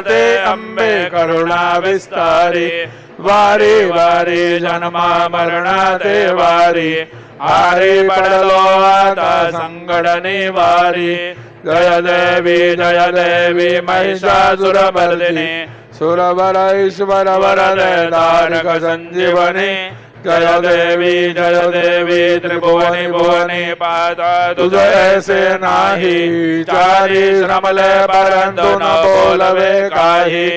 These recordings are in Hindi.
ते अंबे करुणा विस्तारी वारी वारी जन्मा मरणा ते वारी हारी पडलो आता संकट निवारी जय देवी महिषासुरमर्दिनी सुरवर ईश्वर वरदे तारक संजीवनी जय देवी त्रिभुवनी भुवनी पाता तुझ ऐसे नाही चारी श्रमले परंतु न बोलवे काही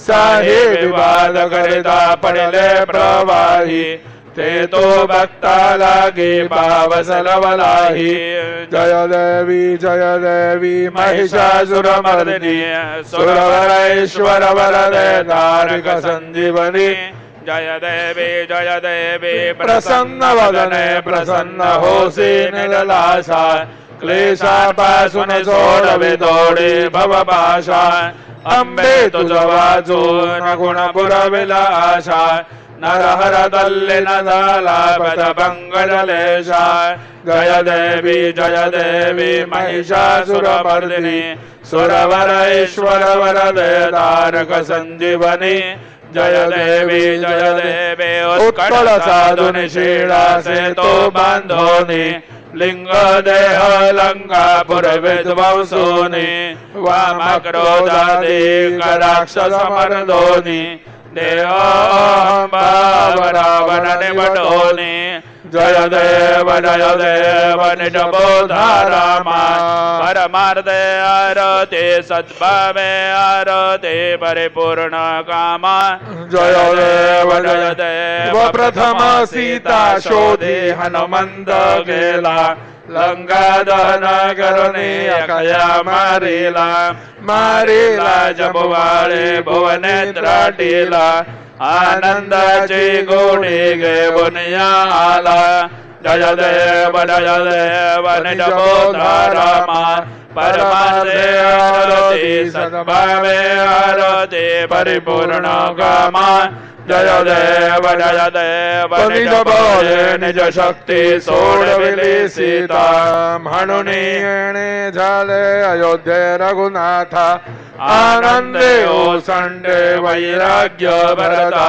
साही विवाद करिता पडले प्रवाही ते तो भक्ता लागे पावसलवलाही जय देवी महिषासुरमर्दिनी सुरवरेश्वर वरदे तारक संजीवनी जय देवी प्रसन्न वदने प्रसन्न होसी निर्लाशा क्लेशापासून सोडवे तोडे भवपाशा अंबे तुझ वाचून गुण पुरविला आशा नरहर तल्ली न झाला पदभंगलेशा जय देवी महिषासुरमर्दिनी सुरवरेश्वर वरदे तारक संजीवनी जय देवी उत्कल साधुनि शीला से तो बांधोनी लिंग देह लंकापुर विध्वंसोनी वाम क्रोधादि राक्षस मर्दोनी देह रावण निबटोनी जय देव निजबोधा रामा परमार्थे आरते सद्भावे आरते परिपूर्ण कामा जय देव प्रथम सीता शोधे हनुमंत गेला लंका दहन करुणी अकया मारिला जबवाळे भुवने त्राटीला आनंदाची गोडी घेऊन आला जय देव निजबोधा रामा परमार्थे आरती सद्भावे आरती परिपूर्ण कामा जय देव निज बोले निज शक्ती सोडविली सीता म्हणून येणे झाले अयोध्ये रघुनाथा आनंदे ओसंडे वैराग्य भरता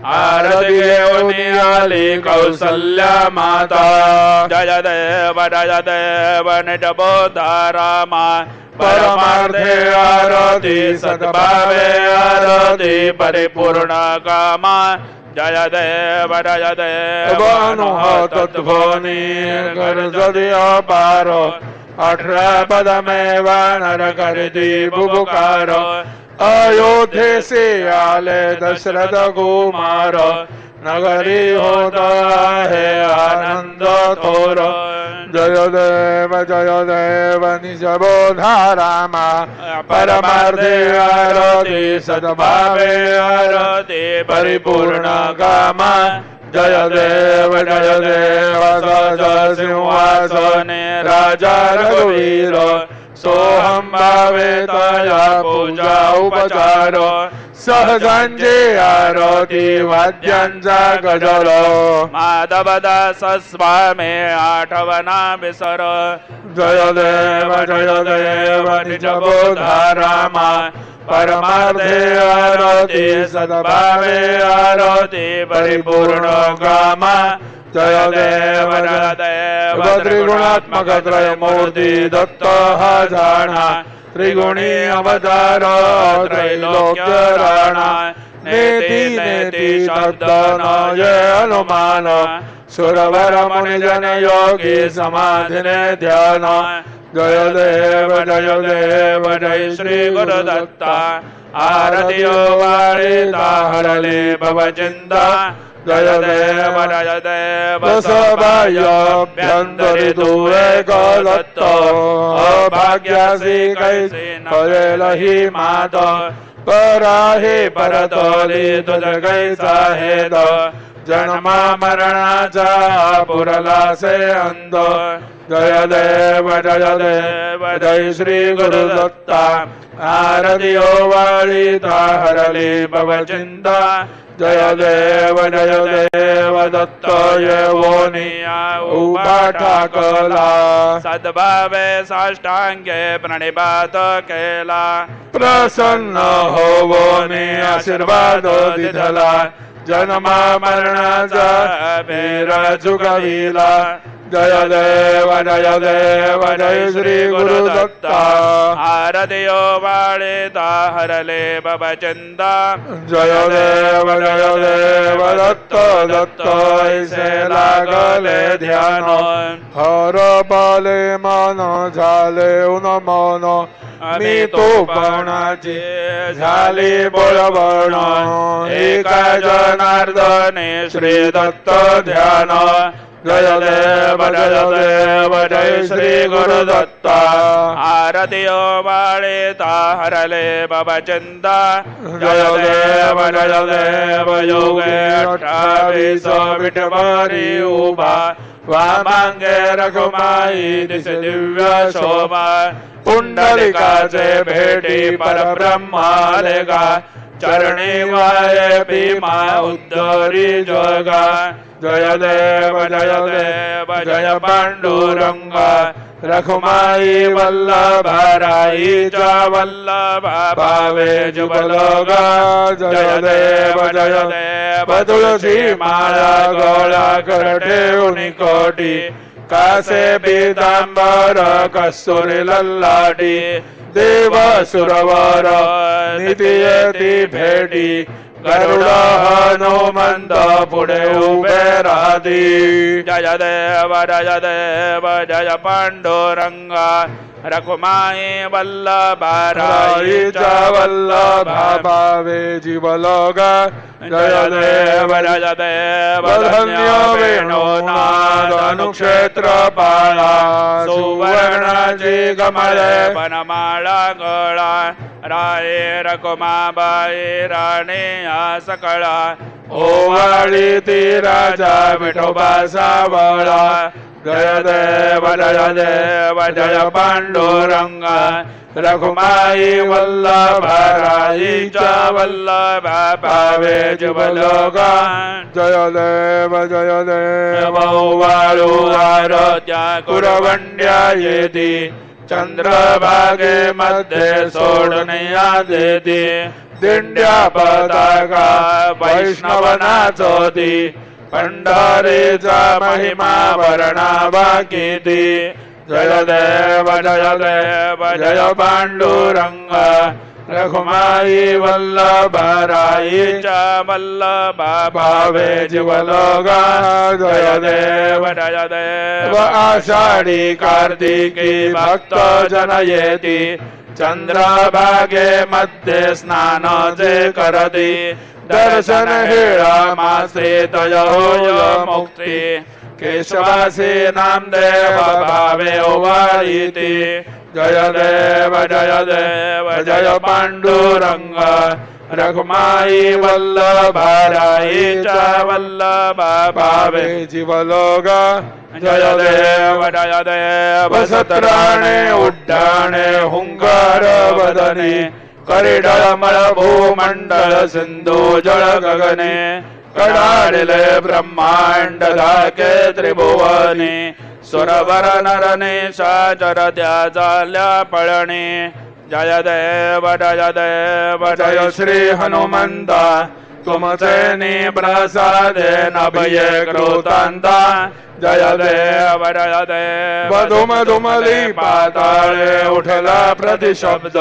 आरती घेऊन आली कौसल्या माता जय देव निजबोधा रामा परमार्थे आरती सद्भावे आरती परिपूर्ण कामा जय देव तत्भोनी गर्जदि अपारो 18 पद में वानर करती बुबुकार अयोध्ये से आले दशरथ कुमार नगरी होता है आनंद थोर जय देव निजबोधा रामा परमार्थे आरती सद्भावे आरती परिपूर्ण कामा जय देव सज सिंहासने राजा रघुवीर सोहम भावे तया पूजा उपचार सहजांचे आरती वाद्यांचा गजर माधवदास स्वामी आठवना विसर जय देव निजबोधा रामा परमार्थे आरती सद्भावे आरती परिपूर्ण कामा जय देव त्रिगुणात्मक त्रय मूर्ति दत्त हा जाणा त्रिगुणी अवतार त्रैलोक्य राणा नेति शब्द न ये अनुमान सुरवर मुनिजन योगी समाधि ने ध्यान जय देव जय श्री गुरुदत्ता आरतियो वारिता हरले भव चिंता जय देव सभ्यंतरि तू एक दत्त अभाग्यासी कैसे नही मात पराहे परतोली तुझ कैसा हेद जन्मा मरणाचा पुरला से अंध जय देव जय श्री गुरुदत्ता आरतियो वारिता हरले भव चिंता जय देव दत्त येवोनिया उभा ठाकला सद्भावे साष्टांगे प्रणिपात केला प्रसन्न होवोनी आशीर्वाद दिधला जन्मा मरणाचा बेर चुकविला जय देव जय श्री गुरुदत्ता आरतियो वाळेता हरले बबचंदा जय देव दत्त दत्त ऐसे लागले ध्यान हर पाले मन झाले उन मन मी तो पणाची झाली बोलवण एका जनार्दने श्री दत्त ध्यान जय देव जय श्री गुरुदत्ता आरतियो वाळेता हरले बबचंदा जय देव योगे 28 विठमारी उभा वामांगे रघुमाई दिसे दिव्य शोभा पुंडलिकाचे भेटी परब्रह्माले गा चरणी वाये भीमा उद्धरी जोगा जय देव जय पांडुरंगा रखुमाई वल्लभाराईचा वल्लभा भावे जुबलोगा जय देव तुळसी माळा गोळा करठे उनिकोटी कासे पीतांबर कस्तुरी लल्लाटी देव सुरवर नित्यती भेटी गरुड हनुमंत पुढे उभे राधी जय देव जय पांडुरंगा रखुमाई वल्लभाराईचा वल्लभा भावे जीवलोगा जय देव धन्य वेणुनाद अनुक्षेत्र पाळा सुवर्णाची कमळे बनमाळा गळा राये रकुमाबाई राणे सकळा ओवाळी ती राजा विठोबा सावळा जय देव जय पांडुरंगा रघुमाई वल्लभाराईचा वल्लभा भावे जुबलोगा जय देव वाळू आरत्या कुरवंड्या येती चंद्रभागे मध्ये सोडण्या देती दिंड्या पताका वैष्णवनाचोती पंढरीचा महिमा वर्णावा किती जय देव जय पांडुरंगा रखुमाई वल्लभाराईचा वल्लभा भावे जीवलोगा जय देव आषाढी कार्तिकी भक्त जन येती चंद्रभागे मध्ये स्नान जे करती दर्शन हेळा मासे तय होय मुक्ती केशवासी नामदेव भावे ओवाळीती जय देव जय पांडुरंगा रखुमाई वल्लभाराईचा वल्लभा भावे जीवलोगा जय देव सत्राणे उड्डाणे हुंकार वदने करिडळ मळ भूमंडळ सिंधू जळ गगने कडाडिले ब्रह्मांड धाके त्रिभुवने सुरवर नरने साचरत्या झाल्या पळणे जय देव जय श्री हनुमंता तुमचे प्रसादे नभये कृतांता जय देव धुमधुमली पाताळे उठला प्रतिशब्द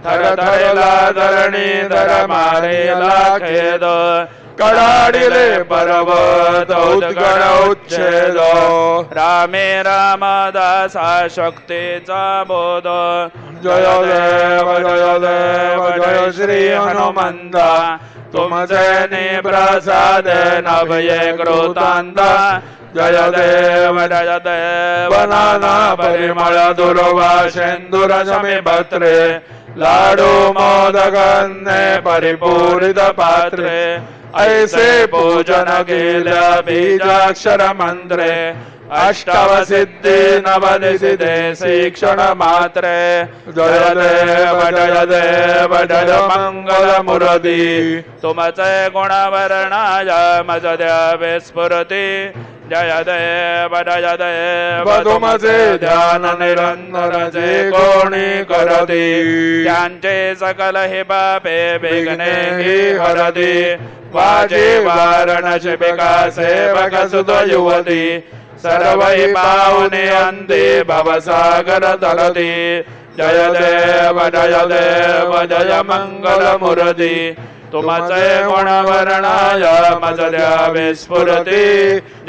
थर थरला धरणी धर मारेला खेद कडाडिले पर्वत उद्गण उच्छेद रामे रामदासा शक्तीचा बोध जय देव जय श्री हनुमंता तुमचे प्रसाद नभये कृतांता जय देव नाना परिमळ दुर्वा शेंदुर समीपत्रे लाडू मोदकन्ने परिपूरित पात्रे ऐसे पूजन केल्या बीजाक्षर मंत्रे अष्टवसिद्धि नवनिसिद्धे शिक्षण मात्रे जय देव जय मंगल मुरती तुमचे गुणवर्णाय मजद्या विस्फुरती जय देव तुमचे ध्यान निरंतर जे कोणी करती त्यांचे सकल हि पापे विघ्ने हि हरती वाजे वारणसी विकासे भगसुत युवती सर्व पावने अंते भवसागर तरती जय देव जय मंगल मुरती तुमचे गुणवर्णाय मजद्या विस्फुरती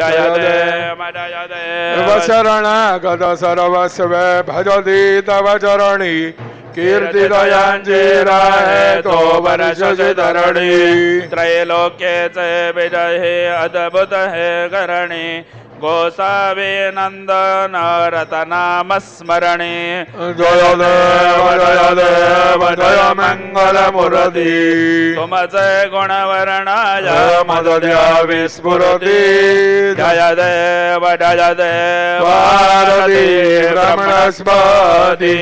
जय देव शरणागत सर्वस्वे भजती तव चरणी कीर्तिदयांची राहे तो वर्षसी धरणी त्रैलोक्येचे विजय हे अद्भुत हे करणी गोसावी नंदन रतनाम स्मरणी जय देव जय मंगल मुरती तुमचे गुणवर्णाय मजद्या विस्फुरती जय देव भारती रमणस्पती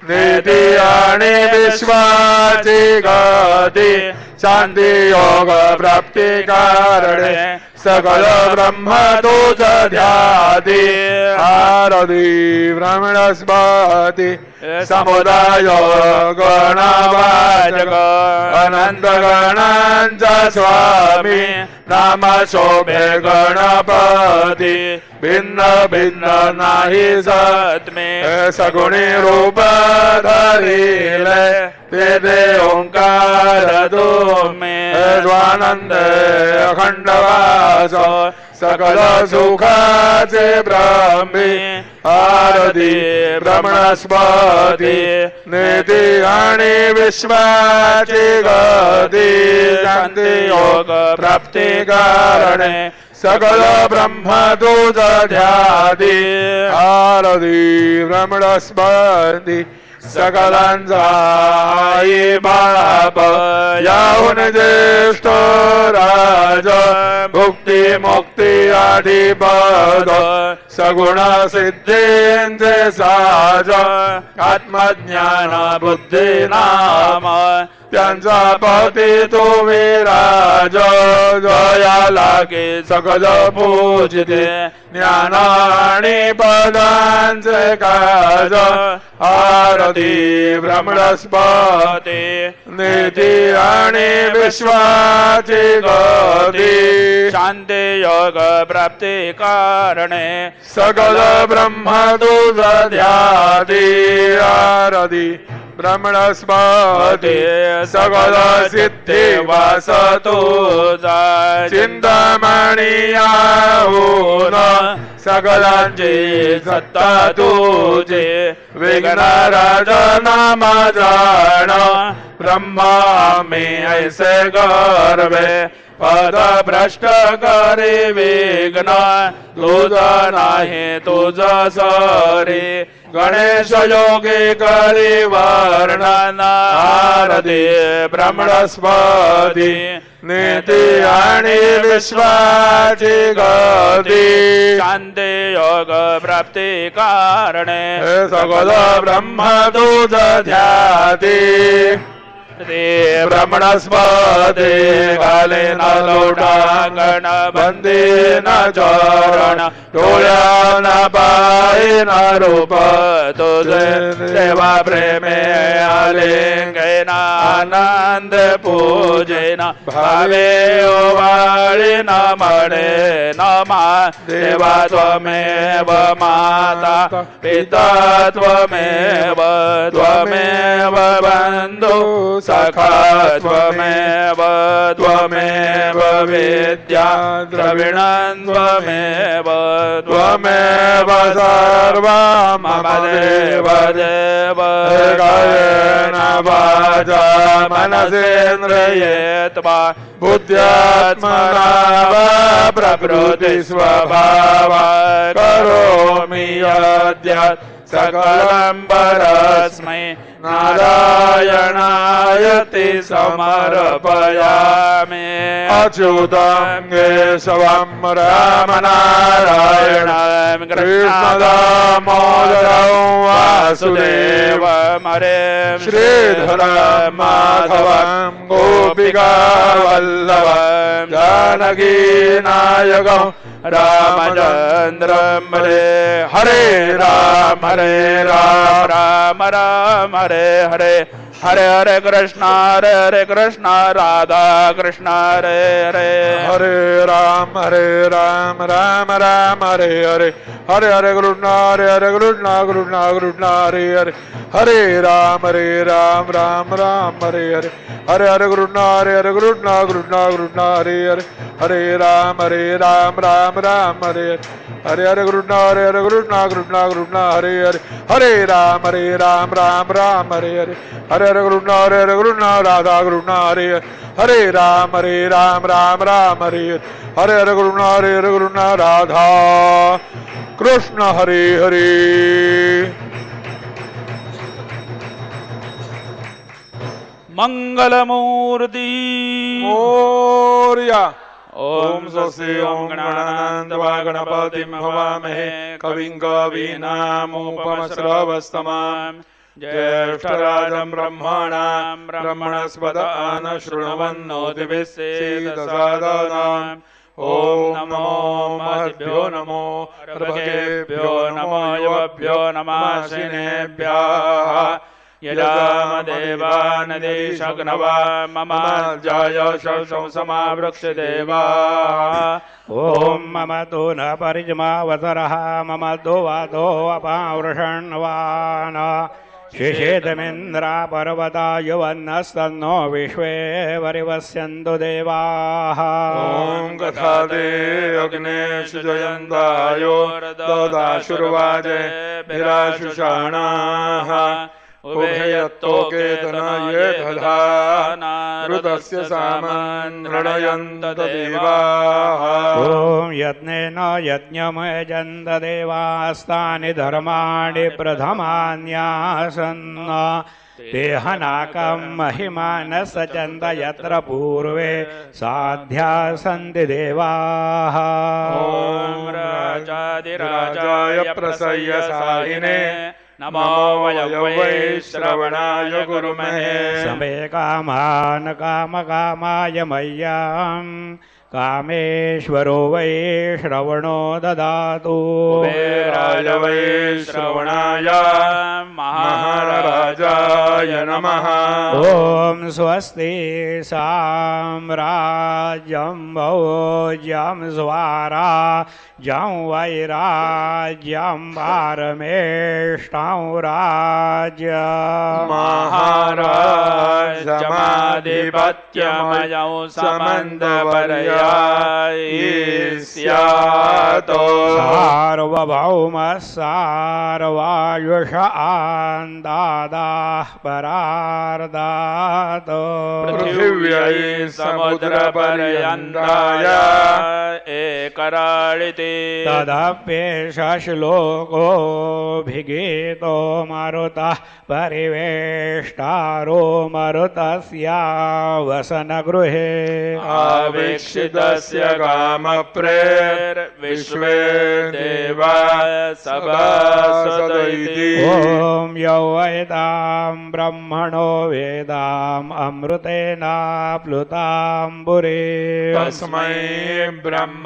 निधी आणि विश्वाची गती शांती योग प्राप्ती कारणे सकल ब्रह्म तुझ ध्याती आरती ब्रह्मणस्पती समुदाय गणवाचक अनंत गणांचा स्वामी नाम शोभे गणपती भिन्न भिन्न नाही सत्मे सगुणी रूप धरिले ते ओंकार तुमे स्वानंद अखंडवास सकल सुखाचे ब्रह्मी आरती ब्रह्मणस्पती निधी आणि विश्वाची गती शांती योग प्राप्ती कारणे सकल ब्रह्म तुझ ध्याती आरती ब्रह्मणस्पती सकलांचा आई बाप याहून ज्येष्ठ राज भुक्ती मुक्ती अधिपद सगुण सिद्धींचे साज आत्मज्ञान बुद्धी नाम त्यांचा पती तो विराज जया लागे सकल पूजिते ज्ञान आणि पदांचे काज आरती ब्रह्मणस्पती निधी आणि विश्वाची गती शांती योग प्राप्ती कारणे सकल ब्रह्म तुझ ध्याती आरती ब्रह्मणस्पती सकल सिद्धि वास तुझा चिंतामणी याहून सकलांची सत्ता तुझी विघ्न राजनाम जाण ब्रह्मा मी ऐसे गर्वे पद भ्रष्ट करे विघ्न तुझ नाही तुझ सरी गणेश योगी करी वर्णन आरती ब्रह्मणस्पती निधी आणि विश्वाची गती शांती योग प्राप्ती कारणे सकल ब्रह्म तुझ ध्याती ब्रह्मणस्पती घाले न लोटा गण बंदी न चरण डोळ्या न पाय न रूप तुझे सेवा प्रेमे आले गैना आनंद पूजेना भावे ओवाळी न म्हणे नमा देवा त्वमेव माता पिता त्वमेव त्वमेव बंधु सखा त्वमेव त्वमेव विद्या द्रविणं त्वमेव त्वमेव सर्वा मम देव देव कायेन वाचा मनसेन्द्रियेत्वा बुद्ध्यात्मना वा प्रकृति स्वभावा करोमि यद्यत् सकलं परस्मै नारायणायति समर्पयामि अच्युतं केशवं रामनारायणं कृष्णदामोदरं वासुदेवं हरिं श्रीधरं माधवं गोपिकावल्लभं जानकीनायकं रामचन्द्रं हरे राम राम राम हरे हरे हरे हरे कृष्णा राधा कृष्णा हरे हरे हरे राम राम राम हरे हरे हरे हरे कृष्णा कृष्णा कृष्णा हरे हरे हरे राम राम राम हरे हरे हरे हरे कृष्णा कृष्णा कृष्णा हरे हरे हरे राम राम राम हरे हरे हरे हरे कृष्णा कृष्णा कृष्णा हरे हरे हरे राम राम हरे हरे हरे हरे कृष्णा राधा कृष्णा हरे हरे राम राम हरे हरे हरे कृष्णा राधा कृष्ण हरे हरे मंगलमूर्ति मोरया ओम स्वस्ति ओम गणानान्त्वा गणपतिं हवामहे कविं कवीनामुपमश्रवस्तमाम् ज्येष्ठराजं ब्रह्मणस्पद आनशृण्वन्नोतिभिस्सेदसादनाम् ओम नमो महद्भ्यो नमो ऋभगेभ्यो नमो युवभ्यो नमाशिनेभ्यः यजामदेवानदेशग्नवा मम जायशं समावृक्षदेवा ओम मम तो न परिजमावतरः मम दो वादो अपावृषण्वान् शिषेदमिन्द्रा पर्वता युवन्नस्तन्नो विश्वे वरिवस्यन्तु देवाः ओम कथादे अग्नेश जयन्तायो ददाशुर्वाजे भिराशुषाणाः उभयत्तोकेतनये दधाना ऋतस्य सामन् रणयन्त देवाः ओम यज्ञेन यज्ञमयजन्त देवास्तानि धर्माणि प्रथमान्यासन् तेहनाकं महिमान सचन्द यत्र पूर्वे साध्या सन्ति देवाः ओम राजाधिराजाय प्रसय्य साहिने नमो वै श्रवणाय गुरुमहे समे कामान् कामकामाय मय्याम् कामेश्वरो वै श्रवणो ददातु कुबेराय वै श्रवणाय महाराजाय नमः ओम स्वस्ति साम्राज्यं भोज्यं स्वाराज्यं वैराज्यं पारमेष्टं राज्यम् महाराजमाधिपत्यमयं समन्तपर्यायिष्यातो सार्वभौमः सार्वायुष आन्दादाः परार्दातो पृथिव्यै समुद्रपर्यन्ताय एकराळिते तदप्येष श्लोकोऽभिगीतो मरुतः परिवेष्टारो मरुतस्यावसनगृहे आवीक्षितस्य कामप्रेर्विश्वे देवा सभासदैति ॐ यौ वेदां ब्रह्मणो वेदाम् अमृतेनाप्लुताम्बुरे तस्मै ब्रह्म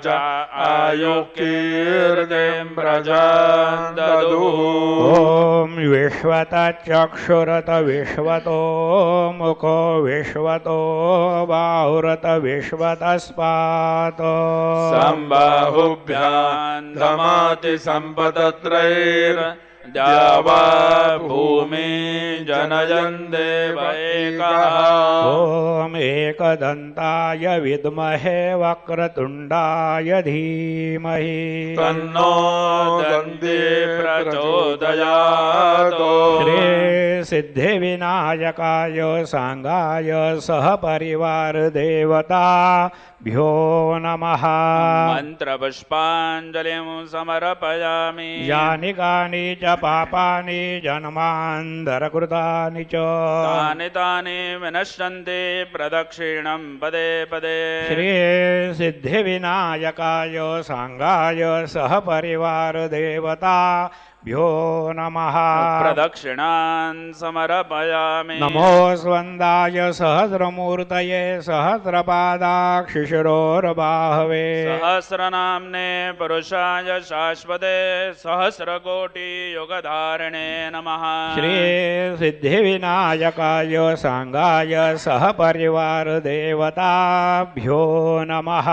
च आयुकीर्तिं प्रजान् ददुः ॐ विश्वतचक्षुरत विश्वतो मुखो विश्वतो बाहुरत विश्वतस्पात् सम्बाहुभ्यां धमाति सम्पतत्रैर्द्यावा भूमि जनयन् देवैकः ॐ एकदन्ताय विद्महे वक्रतुण्डाय धीमहि तन्नो दन्ती प्रचोदयात् श्री सिद्धिविनायकाय सांगाय सहपरिवार देवताभ्यो नमः मन्त्रपुष्पाञ्जलिं समर्पयामि यानि कानि च पापानि जन्मान्तरकृतानि च तानि तानि विनश्यन्ति प्रदक्षिणं पदे पदे श्री सिद्धिविनायकाय सांगाय सहपरिवार देवताभ्यो नमः प्रदक्षिणान् समर्पयामि नमो स्वन्दाय सहस्रमूर्तये सहस्रपादाक्षिशिरोर्बाहवे सहस्रनाम्ने पुरुषाय शाश्वते सहस्रकोटियुगधारिणे नमः श्री सिद्धिविनायकाय सांगाय सहपरिवार देवताभ्यो नमः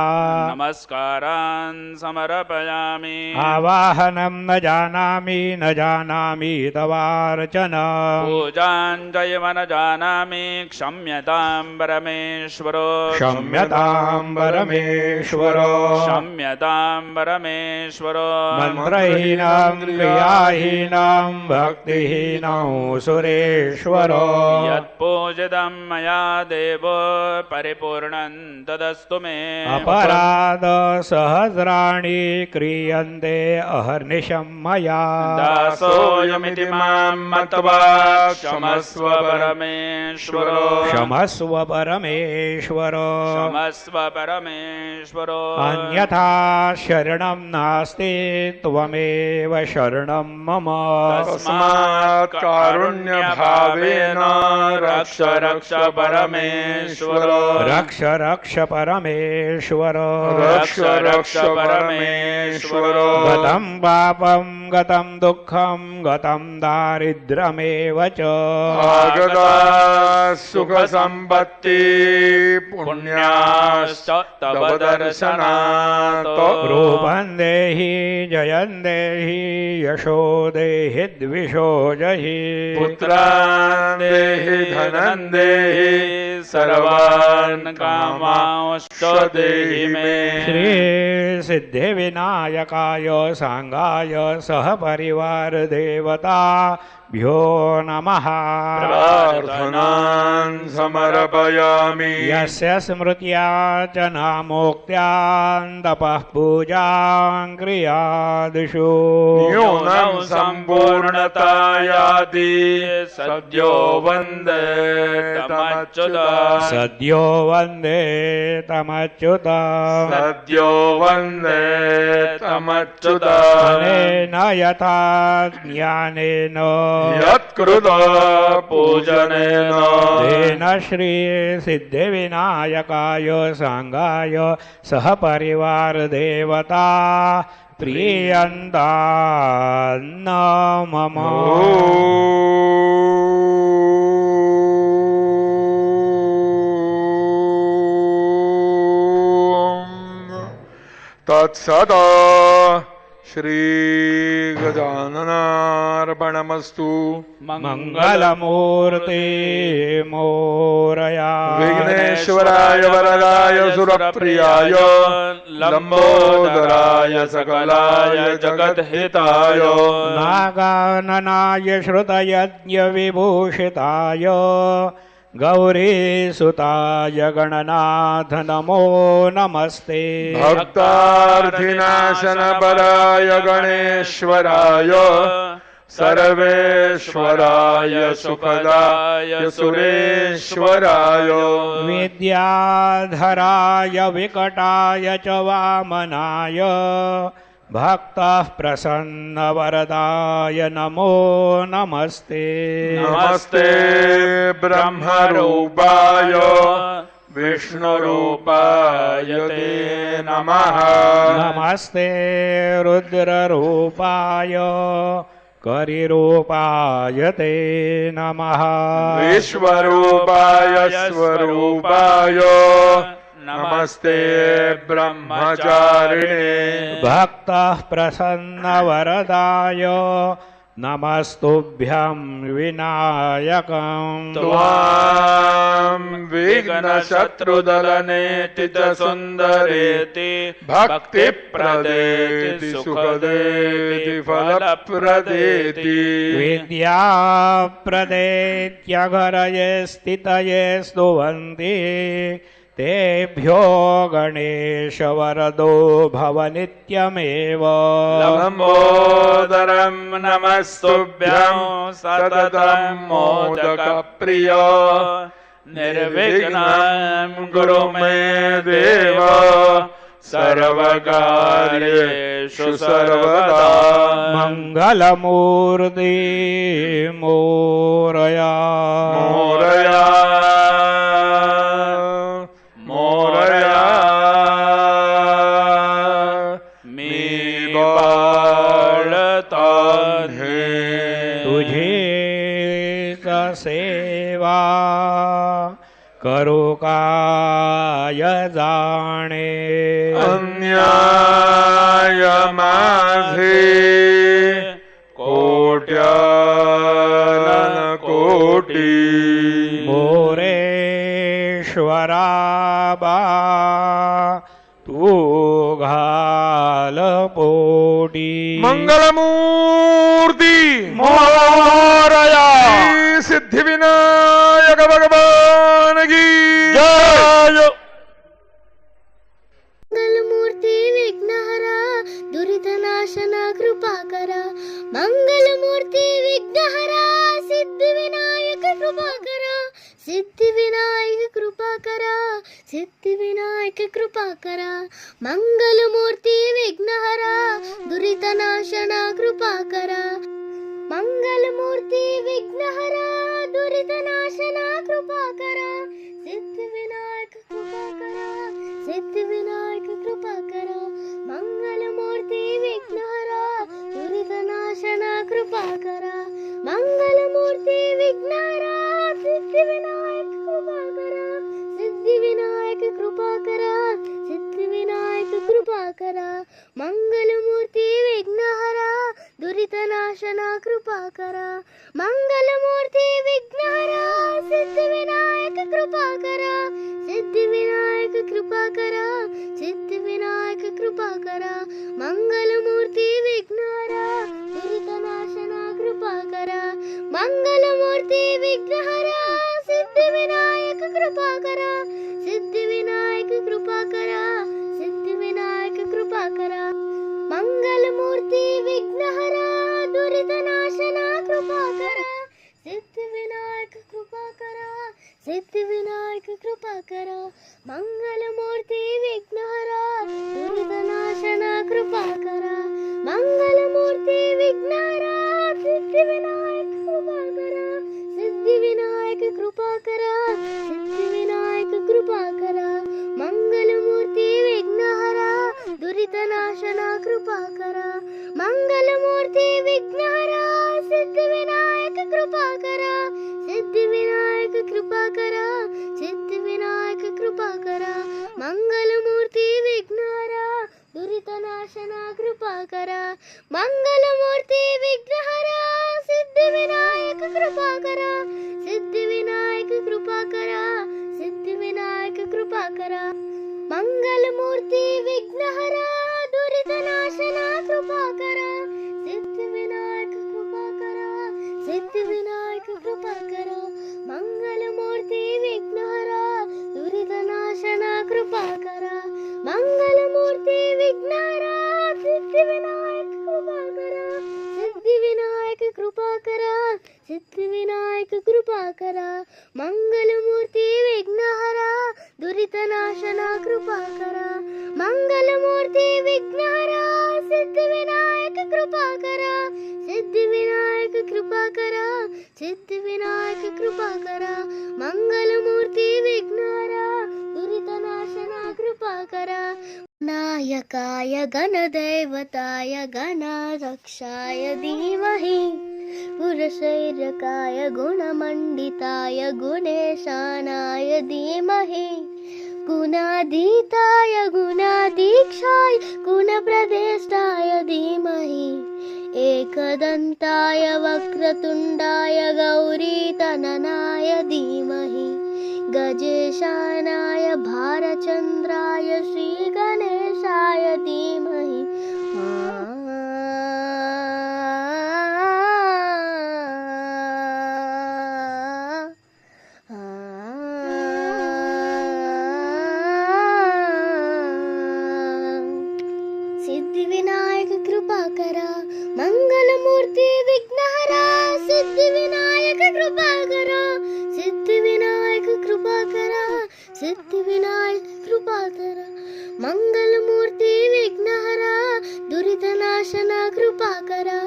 नमस्कारान् समर्पयामि आवाहनं न जानामि न जानामि तवार्चन पूजाञ्जयव न जानामि क्षम्यतां परमेश्वरो क्षम्यतां परमेश्वरो क्षम्यतां परमेश्वरो मन्त्रहीनं क्रियाहीनं भक्तिहीनं सुरेश्वरो यत्पूजितं मया देवो परिपूर्णं तदस्तु मे अपराध सहस्राणि क्रियन्ते अहर्निशं मया दासोऽयमिति मां मत्वा क्षमस्व परमेश्वरो क्षमस्व परमेश्वरो क्षमस्व परमेश्वरो अन्यथा शरणं नास्ति त्वमेव शरणं मम तस्मात् कारुण्यभावेन रक्ष रक्ष परमेश्वरो रक्ष रक्ष परमेश्वरो रक्ष रक्ष परमेश्वरो गतं पापं गतं दुःखं गतं दारिद्र्यमेव च आगता सुखसम्पत्ति पुण्याश्च तव दर्शनात् रूपं देहि जयं देहि यशो देहि द्विषो जहि पुत्रान् देहि धनं देहि सर्वान् कामांश्च देहि मे श्री सिद्धिविनायकाय सांगाय सहपरिवार देवताभ्यो नमः प्रार्थनान् समर्पयामि यस्य स्मृत्या च नामोक्त्यान् तपः पूजां क्रियादिषु न्यूनं सम्पूर्णतायाति सद्यो वन्दे तमच्युता सद्यो वन्दे तमच्युता सद्यो वन्दे तमच्युता अनेन यथा ज्ञानेन यत्कृत पूजनेन तेन श्री सिद्धिविनायकाय सांगाय सहपरिवार देवता प्रीयन्तान्न मम तत्सत् श्रीगजाननार्पणमस्तु मंगलमूर्ति मोरया विघ्नेश्वराय वरदाय सुरप्रियाय लंबोदराय सकलाय जगद्हिताय नागाननाय श्रुतयज्ञविभूषिताय गौरीसुताय गणनाथ नमो नमस्ते भक्तार्थिनाशनपराय गणेश्वराय सर्वेश्वराय सुखदाय सुरेश्वराय विद्याधराय विकटाय च वामनाय भक्तः प्रसन्नवरदाय नमो नमस्ते नमस्ते ब्रह्मरूपाय विष्णुरूपाय ते नमः नमस्ते रुद्ररूपाय करिरूपाय ते नमः विश्वरूपाय स्वरूपाय नमस्ते ब्रह्मचारिणे भक्तः प्रसन्नवरदाय नमस्तुभ्यं विनायकं त्वां निर्विघ्न शत्रुदलनेति च सुन्दरेति भक्तिप्रदेति सुखदेति फलप्रदेति विद्याप्रदेत्यघरये स्थितये स्तुवन्ति तेभ्यो गणेशवरदो भव नित्यमेव लम्बोदरं नमस्तुभ्यं सततं मोदकप्रिय निर्विघ्नं कुरु मे देव सर्वकार्येषु सर्वदा मङ्गलमूर्ति मोरया मोरया मोरया मी बाळता तुझे सेवा करू काय जाणे अन्याय माझे कोट्यानन कोटी मोरेश्वरा बा तू घाल पोटी मंगलमूर्ती मोरया सिद्धिविनायक भगवान की जय मंगलमूर्ती विघ्नहरा दुरितनाशना कृपा करा मंगलमूर्ती विघ्नहरा सिद्धिविनायक कृपा करा सिद्धिविनायक कृपा करा सिद्धिविनायक कृपा करा मंगलमूर्ती विघ्नहरा दुरितनाशना कृपा करा मंगलमूर्ती विघ्नहरा दुरितनाशना कृपा करा सिद्धिविनायक कृपा करा सिद्धिविनायक कृपा करा मंगलमूर्ती विघ्नहरा दुरितनाशना कृपा करा मंगलमूर्ती विघ्नहरा सिद्धिविनायक कृपा करा सिद्धिविनायक कृपा करा सिद्धिविनायक कृपा करा मंगलमूर्ती विघ्नहरा दुरितनाशना कृपा करा मंगलमूर्ती विघ्नहरा सिद्धिविनायक कृपा करा सिद्धिविनायक कृपा करा सिद्धिविनायक कृपा करा मंगलमूर्ती विघ्नहरा दुरितनाशना कृपा करा मंगलमूर्ती विघ्नहरा सिद्धिविनायक कृपा करा सिद्धिविनायक कृपा करा सिद्धिविनायक कृपा करा मंगलमूर्ती विघ्नहरा दुरितनाशना कृपा करा सिद्धिविनायक कृपा करा सिद्धिविनायक कृपा करा मंगलमूर्ती विघ्नहरा दुरितनाशना कृपा करा मंगलमूर्ती विघ्नहरा सिद्धिविनायक कृपा करा सिद्धिविनायक कृपा करा सिद्धिविनायक कृपा करा मंगलमूर्ती विघ्नहरा दुरितनाशना कृपा करा मंगलमूर्ती विघ्नहरा सिद्धिविनायक कृपा करा सिद्धिविनायक कृपा करा सिद्धिविनायक कृपा करा मंगलमूर्ती विघ्नहरा दुरितनाशना कृपा करा मंगलमूर्ती विघ्नहरा सिद्धिविनायक कृपा करा सिद्धिविनायक कृपा करा सिद्धिविनायक कृपा करा मंगलमूर्ती विघ्नहरा दुरितनाशना कृपा करा सिद्धिविनायक कृपा करा सिद्धिविनायक कृपा करा मंगलमूर्ती विघ्नहरा दुरितनाशना कृपा करा मंगलमूर्ती विघ्नहरा सिद्धिविनायक कृपा करा सिद्धिविनायक कृपा करा सिद्धिविनायक कृपा करा मंगलमूर्ती विघ्नहरा दुरितनाशना कृपा करा मंगलमूर्ती विघ्नहरा सिद्धिविनायक कृपा करा सिद्धिविनायक कृपा करा सिद्धिविनायक कृपा करा मंगलमूर्ती विघ्नहरा दुरितनाशना कृपा करा नायकाय गणदैवताय गणरक्षाय धीमहि पुरशैर्यकाय गुणमण्डिताय गुणेशानाय धीमहि गुणाधीताय गुणाधीक्षाय गुणप्रदेष्टाय धीमहि एकदन्ताय वक्रतुण्डाय गौरीतननाय धीमहि गजेशानाय भारचन्द्राय श्रीगणेशाय धीमहि सिद्धिविनायक कृपा करा मंगलमूर्ती विघ्नहरा सिद्धिविनायक कृपा करा सिद्धिविनायक कृपा करा सिद्धिविनायक कृपा करा मंगलमूर्ती विघ्नहरा दुरितनाशना कृपा करा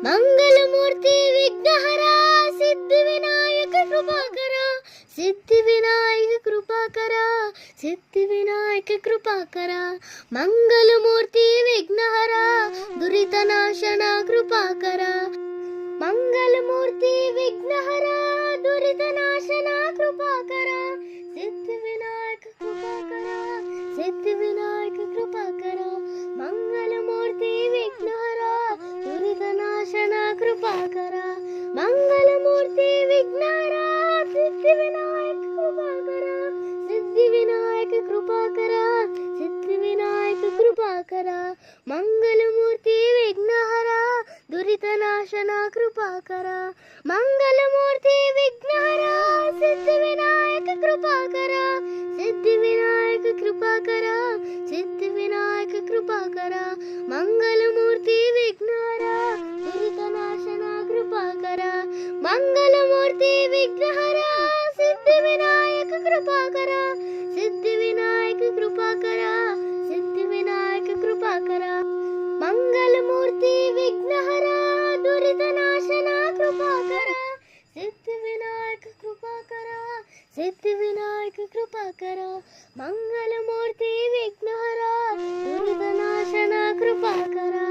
मंगलमूर्ती विघ्नहरा सिद्धिविनायक कृपा करा सिद्धिविनायक कृपा करा सिद्धिविनायक कृपा करा मंगलमूर्ती विघ्नहरा दुरितनाशना कृपा करा मंगलमूर्ती विघ्नहरा दुरितनाशना कृपा करा सिद्धिविनायक कृपा करा सिद्धिविनायक कृपा करा मंगलमूर्ती विघ्नहरा दुरितनाशना कृपा करा मंगलमूर्ती विघ्नहरा सिद्धिविनायक कृपा करा सिद्धिविनायक कृपा करा सिद्धिविनायक कृपा करा मंगलमूर्ती विघ्नहरा दुरितनाशना कृपा करा मंगलमूर्ती विघ्नहरा सिद्धिविनायक कृपा करा सिद्धिविनायक कृपा करा सिद्धिविनायक कृपा करा मंगलमूर्ती विघ्नहरा दुरितनाशना कृपा करा मंगलमूर्ती विघ्नहरा सिद्धिविनायक कृपा करा सिद्धिविनायक कृपा करा सिद्धिविनायक कृपा करा मंगलमूर्ती विघ्नहरा दुरितनाशना कृपा करा सिद्धिविनायक कृपा करा सिद्धिविनायक कृपा करा मंगलमूर्ती विघ्नहरा दुरितनाशना कृपा करा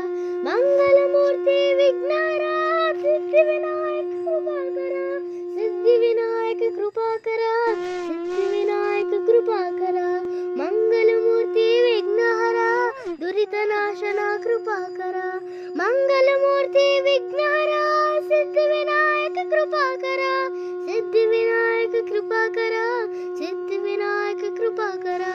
मंगलमूर्ती विघ्नहरा सिद्धिविनायक कृपा करा सिद्धिविनायक कृपा करा सिद्धिविनायक कृपा करा मंगलमूर्ती विघ्नहरा दुरितनाशना कृपा करा मंगलमूर्ती विघ्नहरा सिद्धिविनायक कृपा करा सिद्धिविनायक कृपा करा सिद्धिविनायक कृपा करा